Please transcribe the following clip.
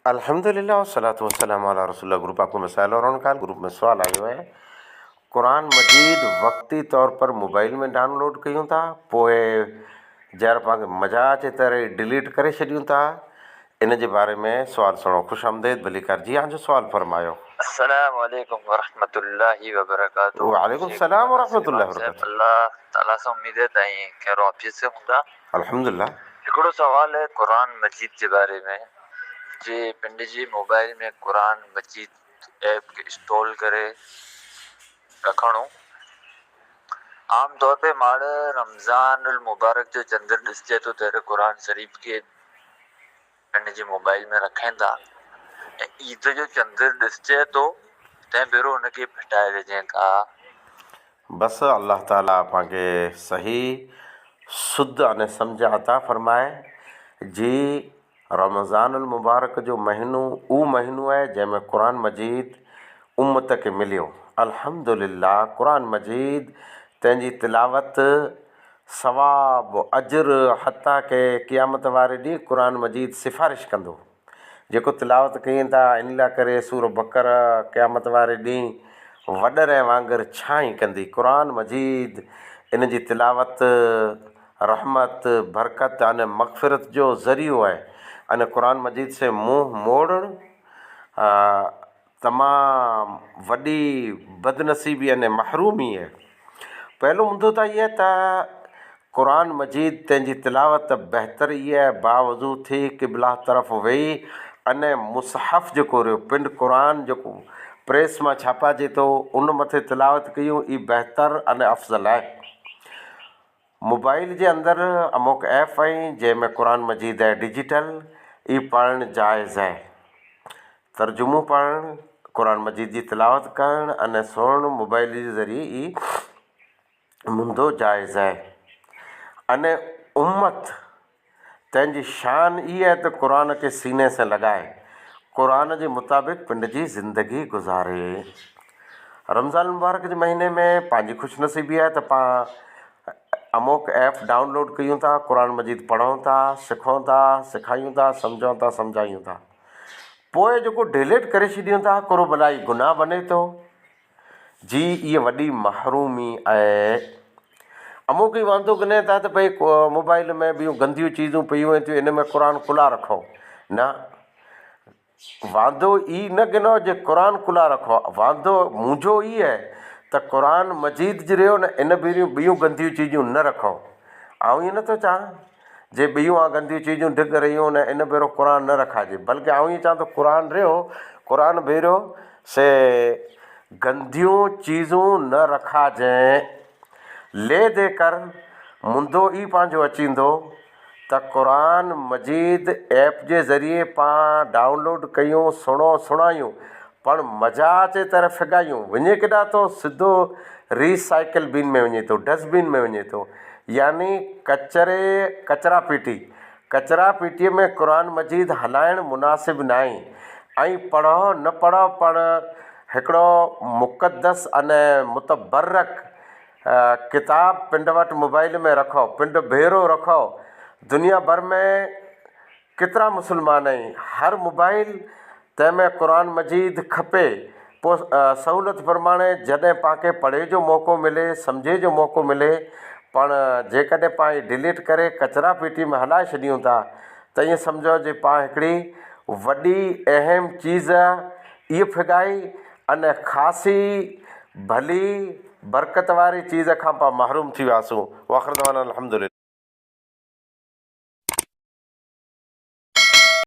अल्हम्दुलिल्लाह वस्सलातु वस्सलामु अला रसूलिल्लाह। ग्रुप आपको मसाइल और उनका ग्रुप में सवाल आयो है। कुरान मजीद वक्ती तौर पर मोबाइल में डाउनलोड कयूं था, पोइ जर पाण मज़ा अचे तरह डिलीट करे छॾियूं था। इन जे बारे में सवाल सुनो। खुश आमदेद भलीकार जी, हाँ जो सवाल फरमायो। अस्सलाम वालेकुम वरहमतुल्लाहि वबरकातुहू। वालेकुम सलाम व रहमतुल्लाहि व बरकातुहू। अल्लाह ताला से उम्मीद है ताईं खैर ऑफिस से हूंदा। अल्हम्दुलिल्लाह। हिकिड़ो सवाल है कुरान मजीद के बारे में। जे पिंड जी मोबाइल में कुरान मजीद ऐप के इंस्टॉल करे रखणो। आम तौर पे माड़ रमज़ान मुबारक जो चंद्र ॾिसजे तो तेरे कुरान शरीफ के पिंड जी मोबाइल में रखें था। ईद जो चंद्र ॾिसजे तो तंहिं भेरो हुनखे फिटाए विझे का। बस अल्लाह ताला पाके सही शुद्ध अने सम्झ अता फरमाए जी। रमज़ानुल मुबारक जो महीनो उ महीनो है जैमें कुरान मजीद उम्मत के मिलियो। अल्हम्दुलिल्लाह। कुरान मजीद तंहिंजी तिलावत सवाब अजर हता के क़यामत वारे ॾींहुं कुरान मजीद सिफ़ारिश कंदो। जेको तिलावत कयूं था इन लाइ करे सूर बक़रा क़यामत वारे ॾींहुं वॾर वांगुरु छांई कंदी। कुरान मजीद इन जी तिलावत रहमत बरकत अने मग़फ़िरत जो ज़रियो है। अने कुरान मजीद से मुंह मोड़ण तमाम वॾी बदनसीबी अने महरूमी है। पहलो मुद्दो तो ये था कुरान मजीद तंहिंजी तिलावत बहितर इहा आहे बावजूद थी क़िबला तरफ़ वेही अने मुसहफ़ जेको रहियो पिंड कुरान जेको प्रेस में छापाजे तो उन मथे तिलावत कयूं, ई बहितर अने अफ़ज़ल है। मोबाइल के अंदर अमुक ऐप आई जैमें कुरान मजीद है डिजिटल, ई पढ़ण जायज़ है। तर्जुमो पढ़ण, कुरान मजीद की तिलावत करण अने सुनण मोबाइल के ज़रिए ई मुंदो जायज़ है। अने उम्मत तंहिंजी शान इहा है तो कुरान के सीने से लगाए, कुरान के मुताबिक पिंड की ज़िंदगी गुजारे। रमज़ान मुबारक के महीने में पाँची खुशनसीबी है तो पाँ अमुक ऐप डाउनलोड कयूं था, कुरान मजीद पढ़ूं था, सिखूं था, सिखायूं था, समझूं था, समझायूं था। पोइ जेको डिलीट करे छॾियूं था करो भलाई गुनाह बने तो जी। ये वॾी महरूमी है। अमुक ही वांदो कने था तो भाई मोबाइल में ॿियूं गंदियूं चीज़ूं पयूं थियूं, इन में कुरान खुला रखो ना। वांदो ई न गिनो जे कुरान खुला रखो, वांदो मुंहिंजो ई है तो कुरान मजीद जो रहियो न इन ॿियूं गंदियूं चीज़ूं न रखो। आऊं ये नथो चाहां जे ॿियूं गंदियूं चीज़ूं डिग रहियूं न इन भेरो कुरान न रखाजे, बल्कि आऊं ये चाहां तो कुरान रहियो, कुरान भेरो से गंदियूं चीज़ूं न रखाजें। ले देकर मुंदो ई पांजो अचींदो त कुरान मजीद ऐप के ज़रिए पां डाउनलोड कयूं, सुनो सुनायूं, पण मज़ा अचे तरह फिगायूं, वञे केॾा तो सिधो रीसाइकिल बिन में वञे तो, डस्टबिन में वञे तो। यानी कचरा पीटी में कुरान मजीद हलाइण मुनासिब नाहे। ऐं पढ़ो न पढ़ो पण हिकिड़ो मुक़द्दस अने मुतबरक किताब पिंड वटि मोबाइल में रखो, पिंड भेरो रखो। दुनिया भर में केतिरा मुसलमान आहिनि, हर मोबाइल तंहिंमें कुरान मजीद खपे। पोइ सहूलियत प्रमाणे जॾहिं पाण पढ़े जो मौक़ो मिले, सम्झे जो मौक़ो मिले, पण जेकॾहिं पाण डिलीट करे कचरा पेटी में हलाए छॾियूं था त ईअं सम्झो जे पाण हिकिड़ी वॾी अहम चीज़ इहा फिगाई अने ख़ासी भली बरकत वारी चीज़ खां पाण महरूम थी वियासीं। वाख़िर दवाना अल्हम्दुलिल्लाह।